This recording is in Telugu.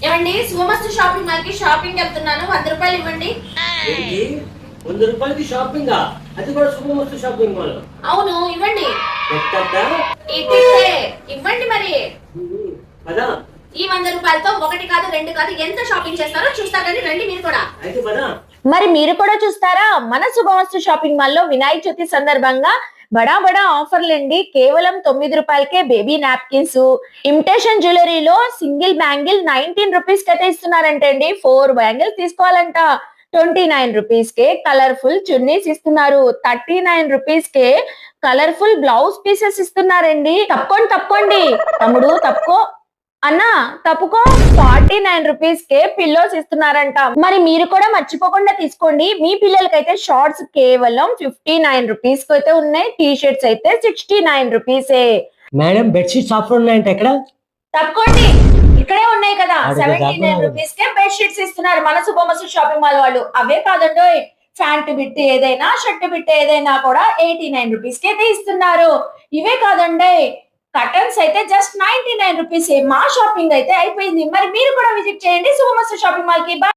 ఏమండి శుభమస్తు షాపింగ్ మాల్ కి షాపింగ్ వెళ్తున్నాను, 100 రూపాయలు ఇవ్వండి. ఏంటి 100 రూపాయలకి షాపింగ్? అది కూడా శుభమస్తు షాపింగ్ మాల్. అవును ఇవ్వండి. ఎట్టా ఇట్టిస్తే ఇవ్వండి మరి. పదా ఈ 100 రూపాయలతో ఒకటి కాదు రెండు కాదు ఎంత షాపింగ్ చేస్తారో చూస్తా కానీ రండి మీరు కూడా. అయితే పదా. మరి మీరు కూడా చూస్తారా? మన శుభమస్తు షాపింగ్ మాల్ లో వినాయక చవితి సందర్భంగా బడా బడా ఆఫర్లు అండి. కేవలం 9 రూపాయలకే బేబీ నాప్కిన్స్, ఇమిటేషన్ జ్యువెలరీలో సింగిల్ బ్యాంగిల్ 19 రూపీస్ కి అయితే ఇస్తున్నారంటే అండి. 4 బ్యాంగిల్ తీసుకోవాలంట 29 రూపీస్ కే. కలర్ఫుల్ చున్నీస్ ఇస్తున్నారు 39 రూపీస్ కే. కలర్ఫుల్ బ్లౌజ్ పీసెస్ ఇస్తున్నారండి. తప్పండి తమ్ముడు తప్పుకో అన్నా, తప్పుకో. 49 రూపీస్ కే పిల్లోస్ ఇస్తున్నారంట. మరి మీరు కూడా మర్చిపోకుండా తీసుకోండి. మీ పిల్లలకైతే షార్ట్స్ కేవలం 59 రూపీస్ కి అయితే ఉన్నాయి. టీ షర్ట్స్ అయితే 69 రూపీసే. మేడం బెడ్షీట్స్ ఆఫర్ ఉన్నాయంట ఎక్కడ? తప్పుకోండి, ఇక్కడే ఉన్నాయి కదా. అదే 79 కాకుండా రూపీస్ కే బెడ్ షీట్స్ ఇస్తున్నారు మన శుభమస్తు షాపింగ్ మాల్ వాళ్ళు. అవే కాదండో, ప్యాంట్ బిట్ ఏదైనా షర్ట్ బిట్ ఏదైనా కూడా 89 రూపీస్ కి అయితే ఇస్తున్నారు. ఇవే కాదండి, కటన్స్ అయితే జస్ట్ 99 రూపీస్. మా షాపింగ్ అయితే అయిపోయింది. మరి మీరు కూడా విజిట్ చేయండి శుభమస్తు షాపింగ్ మాల్ కి.